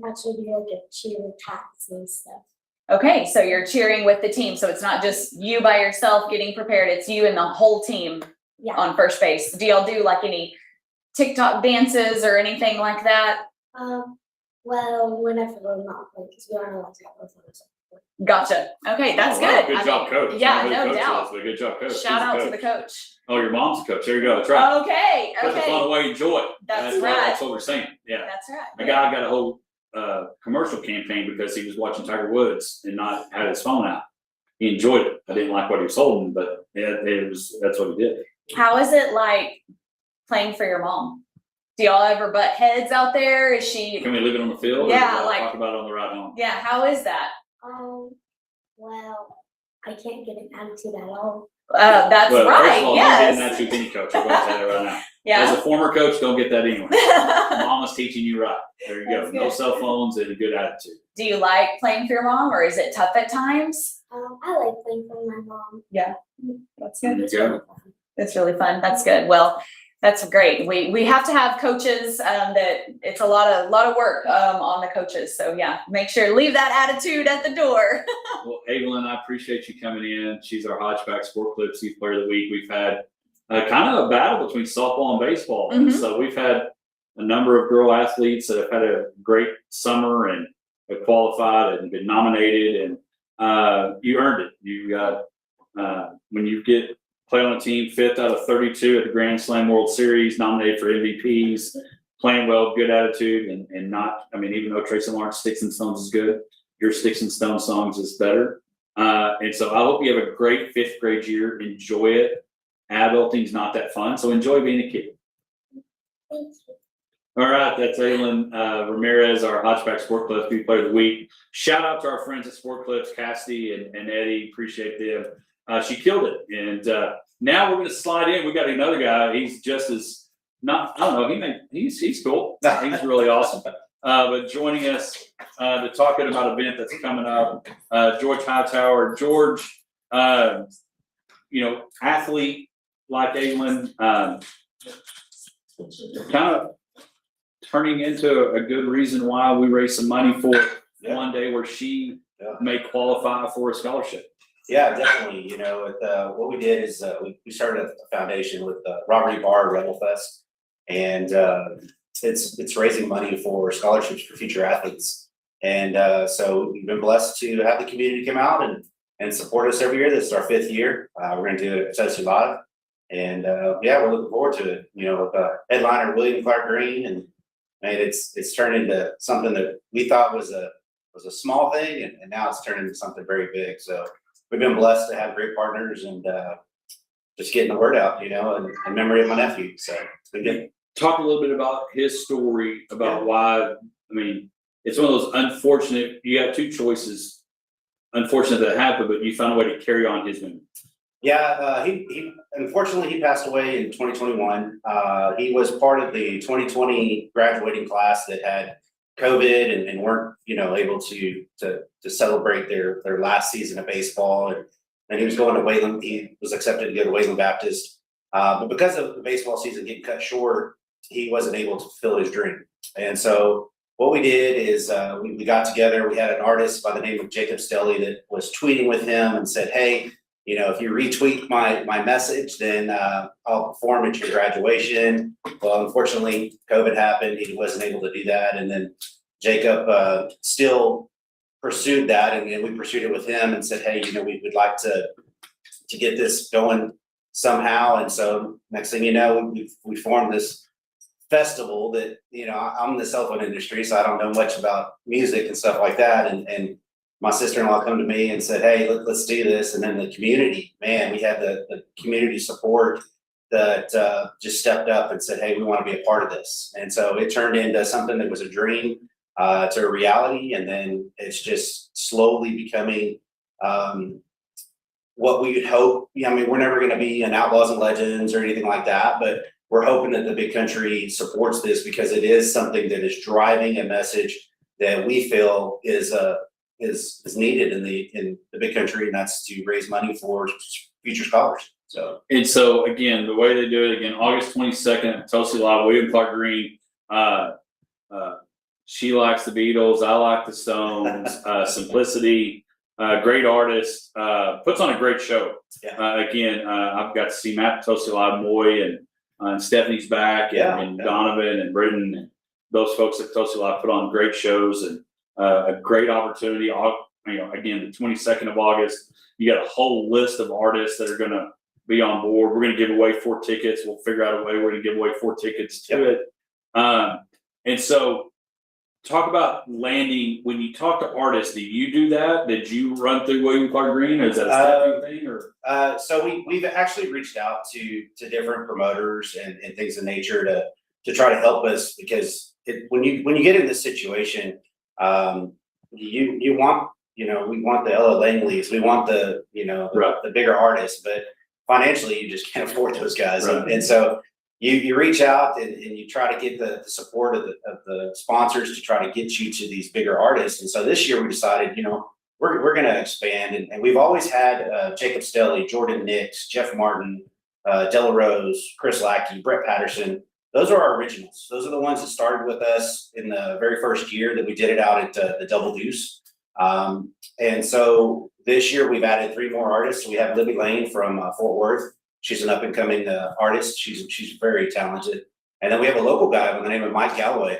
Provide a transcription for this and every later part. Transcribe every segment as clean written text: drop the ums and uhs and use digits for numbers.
actually do like a cheer taps and stuff. Okay, so you're cheering with the team. So it's not just you by yourself getting prepared. It's you and the whole team on first base. Do y'all do like any TikTok dances or anything like that? Well, whenever we're not playing, because we aren't allowed to have those. Gotcha. Okay, that's good. Good job, coach. Yeah, no doubt. Good job, coach. Shout out to the coach. Oh, your mom's a coach. There you go. That's right. Okay. Such a fun way to enjoy it. That's right. That's what we're saying. Yeah. That's right. A guy got a whole commercial campaign because he was watching Tiger Woods and not had his phone out. He enjoyed it. I didn't like what he was holding, but that's what he did. How is it like playing for your mom? Do y'all ever butt heads out there? Is she? Can we leave it on the field? Yeah, or like talk about it on the ride home. Yeah, how is that? Well, I can't get an attitude at all. That's well, right. First of all, yes. don't get an attitude with any coach. I'm going to say that right now. Yeah. As a former coach, don't get that anyway. Mama's teaching you right. There you go. No cell phones and a good attitude. Do you like playing for your mom, or is it tough at times? I like playing for my mom. Yeah, that's good. There you go. It's really fun. That's good. Well, that's great. We have to have coaches. That it's a lot of work on the coaches. So yeah, make sure to leave that attitude at the door. Well, Evelyn, I appreciate you coming in. She's our Hodgeback Sport Clips Youth Player of the Week. We've had kind of a battle between softball and baseball. Mm-hmm. So we've had a number of girl athletes that have had a great summer and have qualified and been nominated. And you earned it. You got when you play on a team 5th out of 32 at the Grand Slam World Series, nominated for MVPs, playing well, good attitude, and not. I mean, even though Tracy Lawrence Sticks and Stones is good, your Sticks and Stone songs is better. And so I hope you have a great 5th grade year. Enjoy it. Adulting's not that fun, so enjoy being a kid. Thank you. All right, that's Aylin Ramirez, our Hodgeback Sport Clips Youth Player of the Week. Shout out to our friends at Sport Clips, Cassidy and Eddie. Appreciate them. She killed it. And now we're going to slide in. We got another guy. He's just as not. I don't know. He's cool. He's really awesome. But joining us to talk about an event that's coming up, George Hightower. George, athlete like Aylin, kind of turning into a good reason why we raise some money for one day where she may qualify for a scholarship. Yeah, definitely. What we did is we started a foundation with Robert E. Barr Rebel Fest, and it's raising money for scholarships for future athletes. And so we've been blessed to have the community come out and support us every year. This is our 5th year. We're going to do it essentially live, and we're looking forward to it. With headliner William Clark Green, and it's turned into something that we thought was a small thing, and now it's turned into something very big. So we've been blessed to have great partners and just getting the word out, in memory of my nephew. So it's been good. Talk a little bit about his story, about why. It's one of those unfortunate. You got 2 choices. Unfortunate that happened, but you found a way to carry on his memory. Yeah, he unfortunately he passed away in 2021. He was part of the 2020 graduating class that had COVID and weren't able to celebrate their last season of baseball, and he was going to Wayland. He was accepted to go to Wayland Baptist, but because of the baseball season getting cut short, he wasn't able to fulfill his dream. And so what we did is we got together. We had an artist by the name of Jacob Stelly that was tweeting with him and said, "Hey, if you retweet my message, then I'll perform at your graduation." Well, unfortunately, COVID happened. He wasn't able to do that. And then Jacob still pursued that, and we pursued it with him and said, "Hey, we would like to get this going somehow." And so next thing you know, we formed this festival that, I'm in the cell phone industry, so I don't know much about music and stuff like that. And my sister-in-law come to me and said, "Hey, let's do this." And then the community, man, we had the community support that just stepped up and said, "Hey, we want to be a part of this." And so it turned into something that was a dream to a reality. And then it's just slowly becoming what we would hope. We're never going to be an Outlaws and Legends or anything like that, but we're hoping that the big country supports this because it is something that is driving a message that we feel is needed in the big country, and that's to raise money for future scholars. So again, the way they do it again, August 22nd, Tulsa Live, William Clark Green, She likes the Beatles. I like the Stones. Simplicity, great artist. Puts on a great show. Yeah. Again, I've got to see Matt Tosi Live, Moy, and Stephanie's back, and Donovan and Britton, and those folks at Tosi Live put on great shows, and a great opportunity. Again, the 22nd of August, you got a whole list of artists that are going to be on board. We're going to give away 4 tickets. We'll figure out a way we're going to give away 4 tickets to it. And so, talk about landing. When you talk to artists, do you do that? Did you run through William Clark Green, or is that a Stephanie thing? Or So we've actually reached out to different promoters and things of nature to try to help us, because when you get in this situation, you want, we want the LA Langleys, we want the the bigger artists, but financially you just can't afford those guys, and so you reach out and you try to get the support of the sponsors to try to get you to these bigger artists. And so this year we decided, we're going to expand, and we've always had Jacob Stelly, Jordan Nix, Jeff Martin, Della Rose, Chris Lackey, Brett Patterson. Those are our originals. Those are the ones that started with us in the very first year that we did it out at the Double Deuce. And so this year we've added 3 more artists. We have Libby Lane from Fort Worth. She's an up and coming artist. She's very talented. And then we have a local guy by the name of Mike Galloway,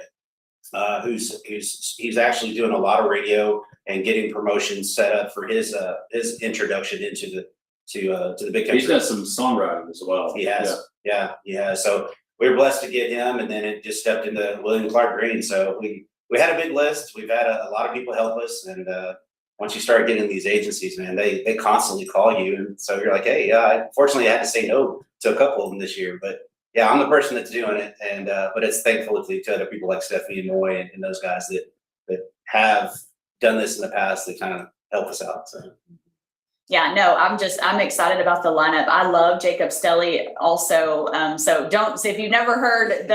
he's actually doing a lot of radio and getting promotions set up for his introduction into the big country. He's done some songwriting as well. He has, yeah. So we were blessed to get him, and then it just stepped into William Clark Green. So we had a big list. We've had a lot of people help us, and once you start getting these agencies, man, they constantly call you, and so you're like, hey, fortunately I had to say no to a couple of them this year, but yeah, I'm the person that's doing it, and but it's thankful to other people like Stephanie and Moy and those guys that have done this in the past that kind of help us out. So. Yeah, no, I'm excited about the lineup. I love Jacob Stelly also. So if you've never heard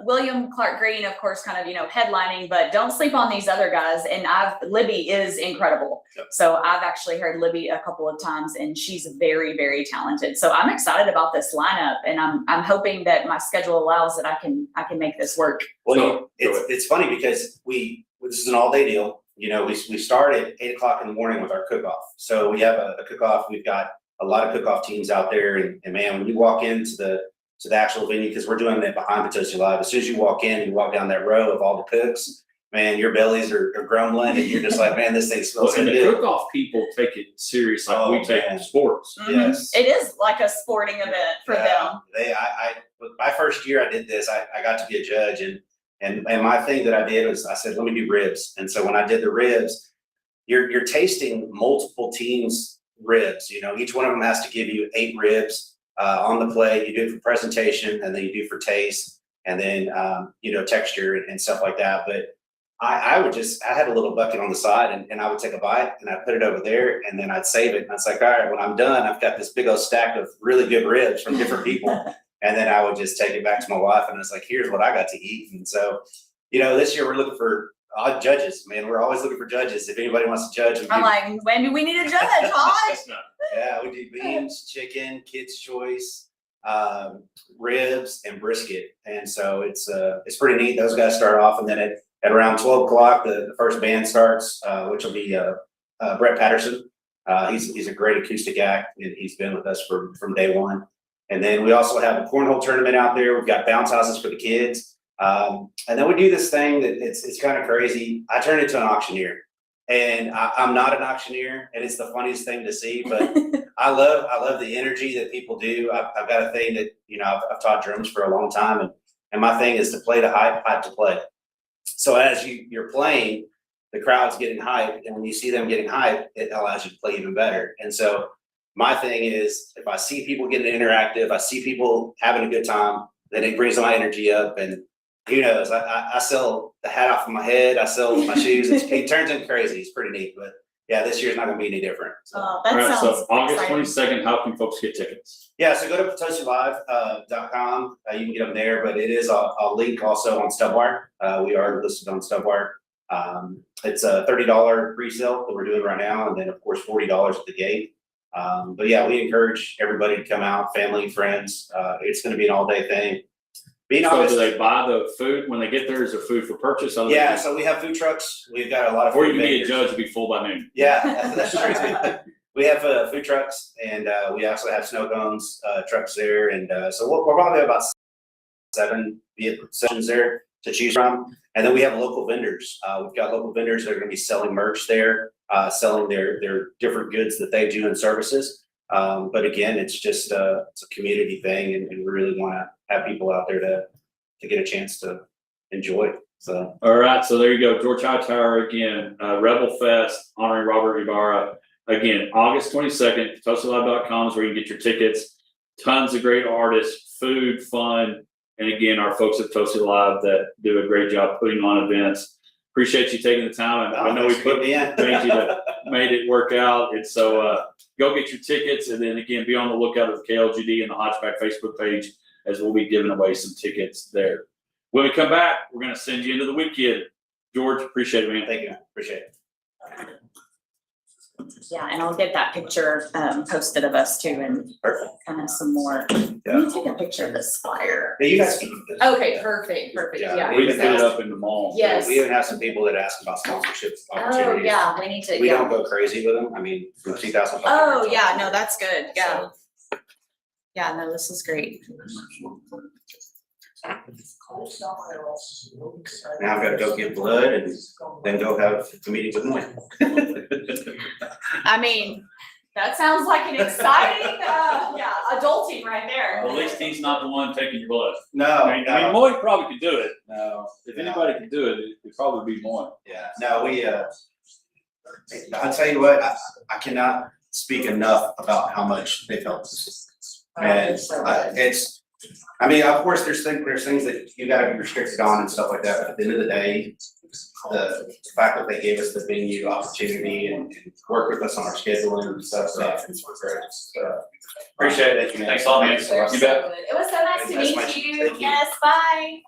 William Clark Green, of course, kind of, headlining, but don't sleep on these other guys. And Libby is incredible. Yep. So I've actually heard Libby a couple of times, and she's very, very talented. So I'm excited about this lineup, and I'm hoping that my schedule allows that I can make this work. Well, it's funny because this is an all-day deal. We start at 8 o'clock in the morning with our cook-off. So we have a cook-off. We've got a lot of cook-off teams out there, and man, when you walk into the actual venue, because we're doing it behind Potosi Live, as soon as you walk in, you walk down that row of all the cooks, man, your bellies are grumbling, and you're just like, man, this thing smells so good. good. The cook-off people take it serious, like we take sports. Mm-hmm. Yes, it is like a sporting event for them. My first year I did this, I got to be a judge, and my thing that I did was I said, let me do ribs. And so when I did the ribs, you're tasting multiple teams' ribs. Each one of them has to give you 8 ribs on the plate. You do it for presentation, and then you do for taste, and then texture and stuff like that. But I had a little bucket on the side, and I would take a bite, and I'd put it over there, and then I'd save it. And it's like, all right, when I'm done, I've got this big old stack of really good ribs from different people. And then I would just take it back to my wife, and it's like, here's what I got to eat. And so, this year we're looking for odd judges, man. We're always looking for judges. If anybody wants to judge. I'm like, when do we need a judge? Hot? Yeah, we do beans, chicken, kids' choice, ribs, and brisket. And so it's pretty neat. Those guys start off, and then at around 12 o'clock, the first band starts, which will be Brett Patterson. He's a great acoustic act, and he's been with us from day one. And then we also have a cornhole tournament out there. We've got bounce houses for the kids. And then we do this thing that it's kind of crazy. I turn into an auctioneer, and I'm not an auctioneer, and it's the funniest thing to see, but I love the energy that people do. I've got a thing that, I've taught drums for a long time, and my thing is to play to hype to play. So as you're playing, the crowd's getting hyped, and when you see them getting hyped, it allows you to play even better. And so my thing is, if I see people getting interactive, I see people having a good time, then it brings my energy up. And who knows, I sell the hat off of my head, I sell my shoes. It turns into crazy. It's pretty neat. But yeah, this year's not going to be any different. So. So August 22nd, how can folks get tickets? Yeah, so go to PotosiLive.com. You can get them there, but it is a link also on Stubwire. We are listed on Stubwire. It's a $30 pre-sale that we're doing right now, and then of course $40 at the gate. But yeah, we encourage everybody to come out, family, friends. It's going to be an all-day thing. Being So honest, do they buy the food when they get there? Is there food for purchase? Other yeah, than- so we have food trucks. We've got a lot of. Or food you can be a vendors. judge and be full by noon. Yeah, that's true too. We have food trucks and we also have snow cones trucks there. And so we're probably about 7 sessions there to choose from. And then we have local vendors. We've got local vendors that are going to be selling merch there, selling their different goods that they do and services. But again, it's just it's a community thing, and we really want to have people out there to get a chance to enjoy. So All right, so there you go. George Hightower again, Rebel Fest honoring Robert Ibarra. Again, August 22nd, ToastyLive.com is where you can get your tickets. Tons of great artists, food, fun, and again, our folks at Toasty Live that do a great job putting on events. Appreciate you taking the time. I know we put things you made it work out. And so go get your tickets, and then again, be on the lookout of KLGD and the Hodgeback Facebook page as we'll be giving away some tickets there. When we come back, we're going to send you into the weekend. George, appreciate it, man. thank you, appreciate it. Yeah, and I'll get that picture posted of us too, and kind of some more. Yeah. Let me take a picture of this flyer. Yeah, you guys can keep this. Okay, perfect, Yeah. yeah. We can put it up in the mall. Yes. We even have some people that ask about sponsorship Oh, opportunities. yeah, we need to, We yeah. don't go crazy with them. I mean, from 2,000. Oh, yeah, no, that's good, yeah. Yeah, no, this is great. Now I've got to go get blood and then go have the meeting with Moy. I mean, that sounds like an exciting, yeah, adulting right there. At least he's not the one taking your blood. No, I mean, no, Moy probably could do it. no. If anybody could do it, it'd probably be Moy. Yeah, no, I'll tell you what, I cannot speak enough about how much they've helped us. And I mean, of course, there's things that you gotta be restricted on and stuff like that, but at the end of the day, the fact that they gave us the venue opportunity and work with us on our scheduling and stuff, so it's great. So, appreciate it. man. Thanks a lot, man. Thanks a lot. You bet. It was so nice to That's meet you. thank you. Yes, bye.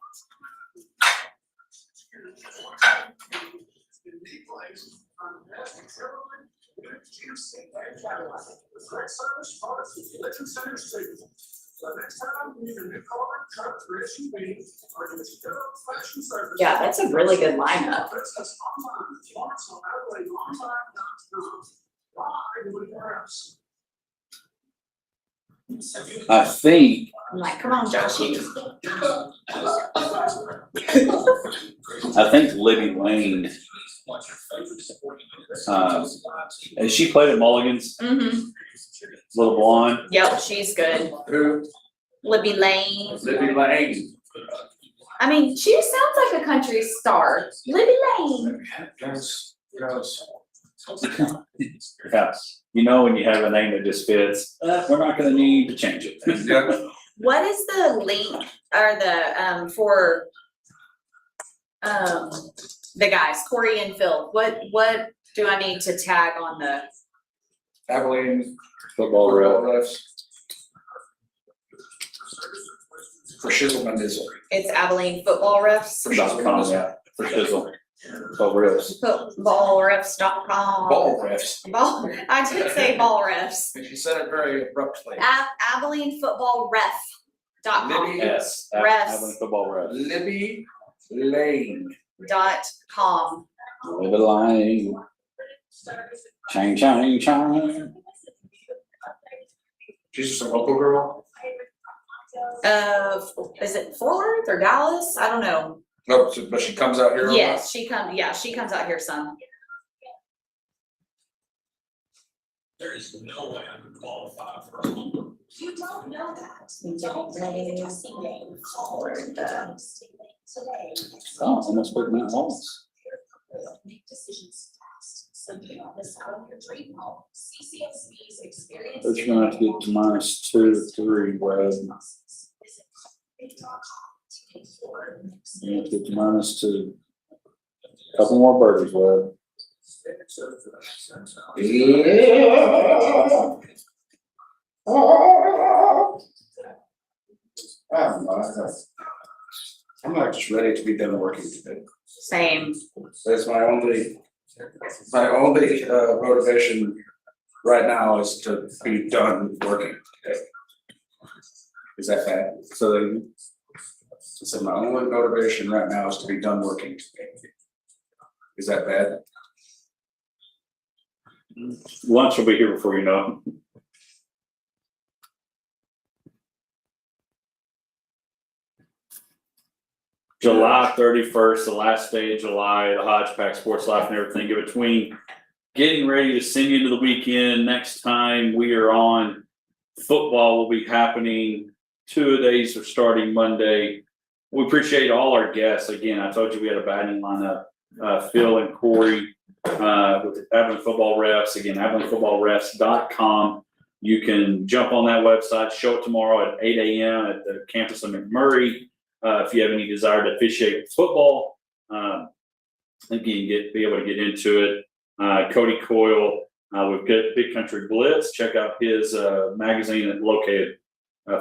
Yeah, that's a really good lineup. I think, I'm like, come on, Joshy. I think Libby Lane, has she played at Mulligan's? Mm-hmm. Little blonde? Yep, she's good. Who? Libby Lane. Libby Lane. I mean, she sounds like a country star. Libby Lane. Yeah, you know when you have a name that just fits, we're not gonna need to change it. What is the link or the for the guys, Corey and Phil? What do I need to tag on the? Abilene Football rep. refs. For Shizzleman is It's Abilene Football Refs. .com, yeah, for Shizzle. Football refs. Footballrefs.com. ball refs. Ball. I did say ball refs. She said it very abruptly. Abilene Football Ref.com. Libby. Yes. Refs. Abilene Football refs. Libby Lane. .com. Libby Lane. Chang, chang, chang. She's just a local girl. Is it Fort Worth or Dallas? I don't know. No, but she comes out here. a lot. Yes, she comes out here some. There is no way I could qualify for a You don't know that. Oh, almost put me in Wallace. Make decisions fast, so you don't miss out on your dream home. CCSB's experience. But you're gonna have to get to -2 or -3, Web. You have to get to -2. Couple more birdies, Web. I'm not just ready to be done working today. Same. That's my only motivation right now is to be done working today. Is that bad? So So my only motivation right now is to be done working today. Is that bad? Lunch will be here before you know it. July 31st, the last day of July, the Hodgepack Sports Life and everything in between. Getting ready to send you into the weekend. Next time we are on, football will be happening. 2 days are starting Monday. We appreciate all our guests. Again, I told you we had a batting lineup. Phil and Corey with the Abilene Football Refs. Again, AbileneFootballRefs.com. You can jump on that website, show it tomorrow at 8 a.m. at the campus of McMurray. If you have any desire to officiate football, again, be able to get into it. Cody Coyle with Big Country Blitz. Check out his magazine that's located.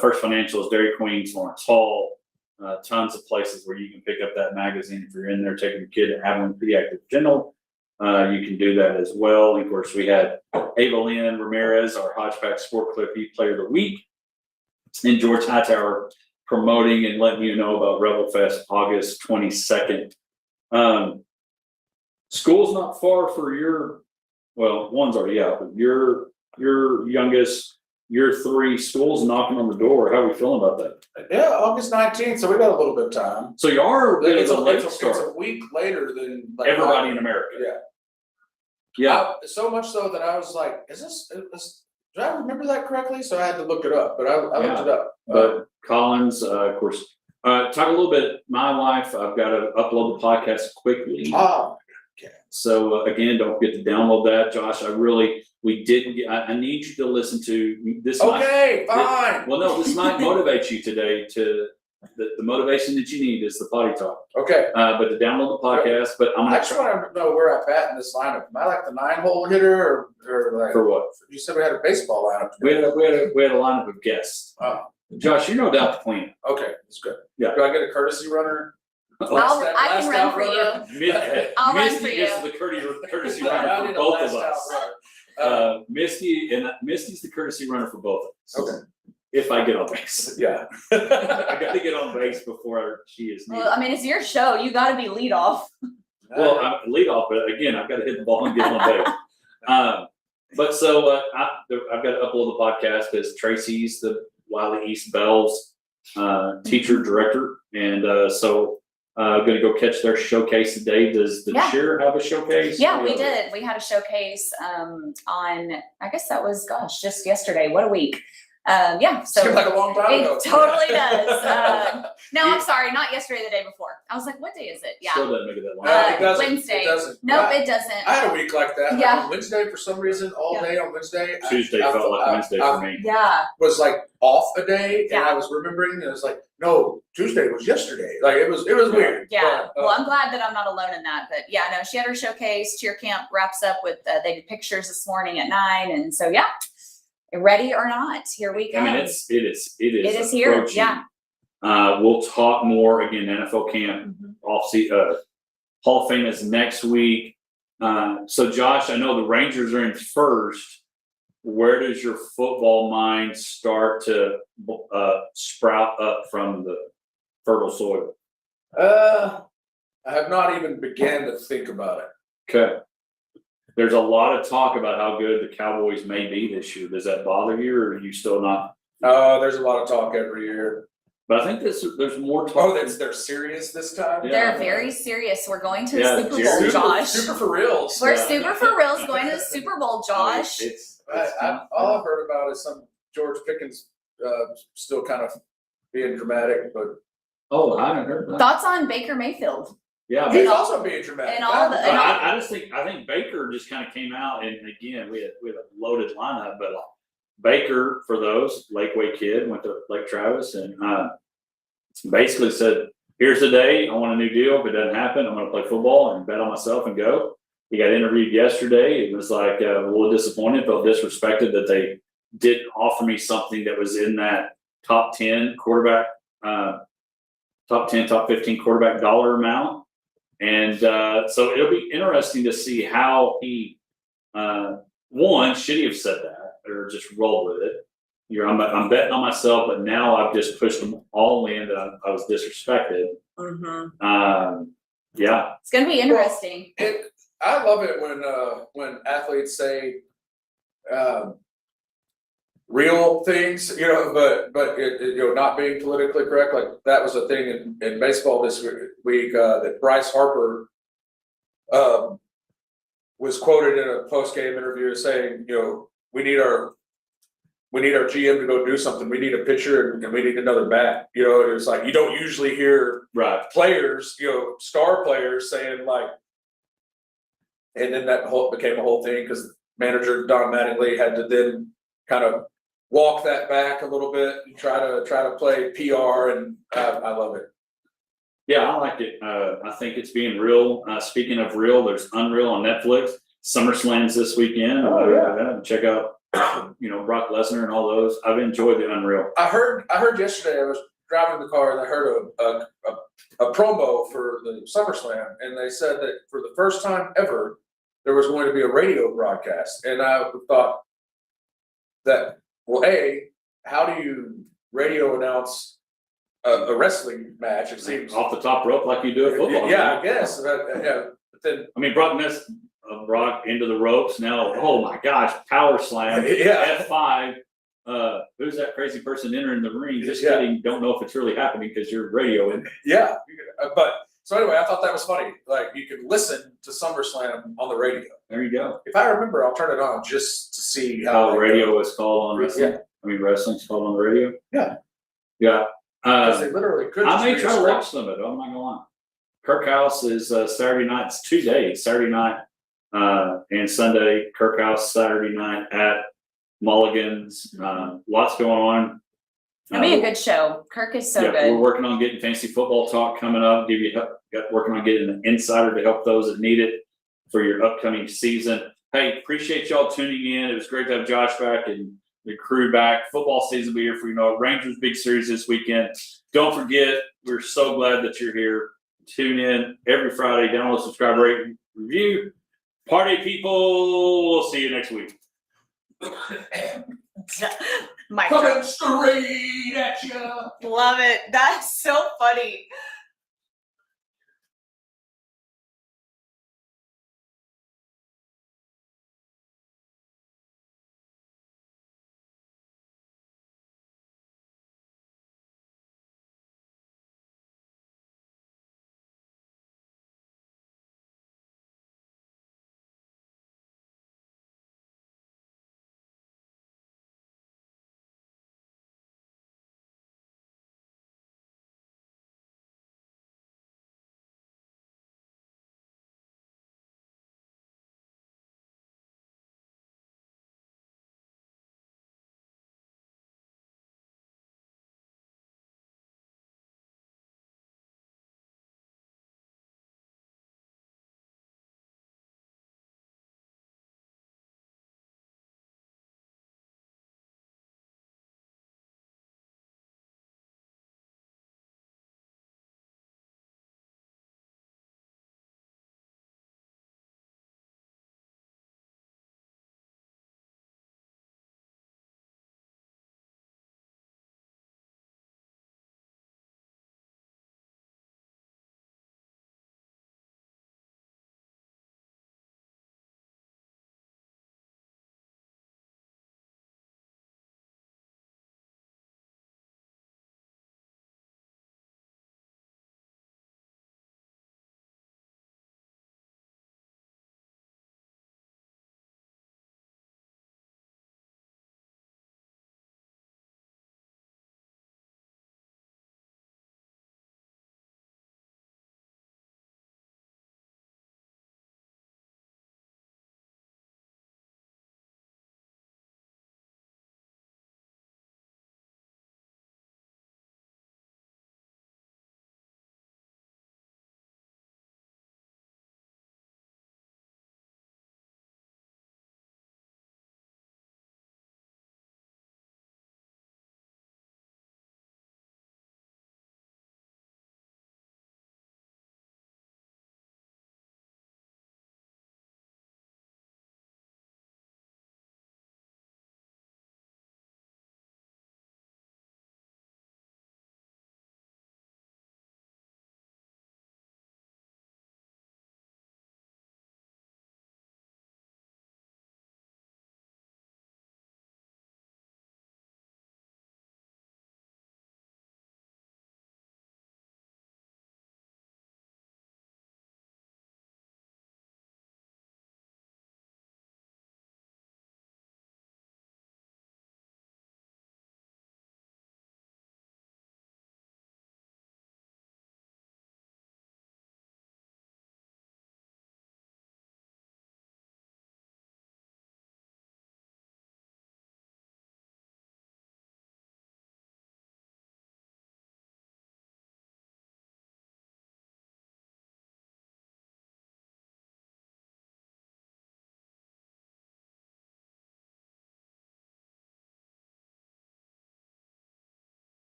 First Financial is Dairy Queens, Lawrence Hall. Tons of places where you can pick up that magazine if you're in there taking your kid to Abilene Pediatric Dental. You can do that as well. And of course, we had Ava Lynn Ramirez, our Hodgepack Sport Clip Player of the Week, and George Hightower promoting and letting you know about Rebel Fest August 22nd. School's not far for your, well, one's already out, but your youngest, year 3, school's knocking on the door. How are we feeling about that? Yeah, August 19th, so we got a little bit of time. So you are It's a late it's start. a week later than like Everybody in America. Yeah. Yeah. So much so that I was like, do I remember that correctly? So I had to look it up, but I looked it up. But Collins, of course, talk a little bit. My life, I've got to upload the podcast quickly. Oh, So again, don't forget to download that, Josh. We didn't get. I need you to listen to this. okay, fine. Well, no, this might motivate you today. To the motivation that you need is the potty talk. Okay. But to download the podcast. But I'm I gonna just want to know where I'm at in this lineup. Am I like the 9-hole hitter or like? for what? You said we had a baseball lineup. We had a lineup of guests. Oh, Josh, you're no doubt the clean. okay, that's good. Yeah. Do I get a courtesy runner? I can run for you. I'll run for Misty you. is the courtesy I runner need for a both of last out us. runner. Misty's the courtesy runner for both of us. Okay. If I get on base. Yeah. I gotta get on base before she is needed. Well, I mean, it's your show. You got to be lead off. Well, I'm lead off, but again, I've got to hit the ball and get on base. But so I've got to upload the podcast because Tracy's the Wiley East Bells teacher director, and so I'm going to go catch their showcase today. Does the cheer have a showcase? Yeah, we did. We had a showcase on, I guess that was, just yesterday. What a week. Yeah, so Seems like a long time ago. it totally does. No, I'm sorry, not yesterday, the day before. I was like, what day is it? Yeah. Still doesn't make it that long. It doesn't. Wednesday. It doesn't. Nope, it doesn't. I had a week like that. Yeah. Like on Wednesday, for some reason, all day on Wednesday. Tuesday felt like Wednesday for me. Yeah. Was like off a day, and Yeah. I was remembering, and it was like, no, Tuesday was yesterday. Like it was weird. Yeah, But, well, I'm glad that I'm not alone in that, but yeah, no, she had her showcase. Cheer camp wraps up with, they did pictures this morning at 9, and so yeah, ready or not, here we go. I mean, it is It is here, approaching. yeah. We'll talk more again. NFL camp Mhm. Hall of Fame is next week. So Josh, I know the Rangers are in first. Where does your football mind start to sprout up from the fertile soil? I have not even began to think about it. Okay. There's a lot of talk about how good the Cowboys may be this year. Does that bother you, or are you still not? There's a lot of talk every year. But I think there's more talk. Oh, they're serious this time? Yeah. They're very serious. We're going to Yeah, the Super Jerry- Bowl, Josh. Super for reals. We're Yeah. super for reals going to the Super Bowl, Josh. All I've heard about is some George Pickens still kind of being dramatic, but Oh, I haven't heard that. Thoughts on Baker Mayfield? Yeah, he's And all- also being dramatic. and all the- and all- I just think Baker just kind of came out, and again we had a loaded lineup, but Baker, for those Lakeway kid, went to Lake Travis and basically said, "Here's the day. I want a new deal. If it doesn't happen, I'm going to play football and bet on myself and go." He got interviewed yesterday. It was like a little disappointed, felt disrespected that they didn't offer me something that was in that top 10 quarterback, top 10, top 15 quarterback dollar amount. And so it'll be interesting to see how he, one, should he have said that or just roll with it? I'm betting on myself, but now I've just pushed them all in that I was disrespected. Yeah. It's gonna be interesting. I love it when athletes say, real things, but not being politically correct. Like that was a thing in baseball this week, that Bryce Harper, was quoted in a post-game interview as saying, we need our GM to go do something. We need a pitcher and we need another bat. And it's like, you don't usually hear Right. players, star players saying like, and then that became a whole thing because manager Don Mattingly had to then kind of walk that back a little bit and try to play PR, and I love it. Yeah, I like it. I think it's being real. Speaking of real, there's Unreal on Netflix. SummerSlam's this weekend. Oh, yeah. Check out, Brock Lesnar and all those. I've enjoyed the Unreal. I heard yesterday, I was driving the car and I heard a promo for the SummerSlam, and they said that for the first time ever, there was going to be a radio broadcast. And I thought that, well, how do you radio announce a wrestling match? It seems Off the top rope like you do at football. Yeah, I guess. But then Brock into the ropes now. Oh my gosh, power slam. Yeah. F5. Who's that crazy person entering the ring? Just Yeah. kidding. Don't know if it's really happening because you're radioing. yeah, but so anyway, I thought that was funny. Like you could listen to SummerSlam on the radio. There you go. If I remember, I'll turn it on just to see how How radio is called on wrestling. Yeah. Wrestling's called on the radio. Yeah. Yeah. Because they literally could. I may just try to read a watch some of it. I'm not gonna lie. Kirkhouse is Saturday night. It's 2 days. Saturday night and Sunday. Kirkhouse Saturday night at Mulligan's. Lots going on. It'll be a good show. Kirk is so We're good. working on getting fantasy football talk coming up. Working on getting an insider to help those that need it for your upcoming season. Hey, appreciate y'all tuning in. It was great to have Josh back and the crew back. Football season will be here for Rangers big series this weekend. Don't forget, we're so glad that you're here. Tune in every Friday. Download, subscribe, rate, review. Party people. We'll see you next week. Mic Coming drop. straight at you. Love it. That's so funny.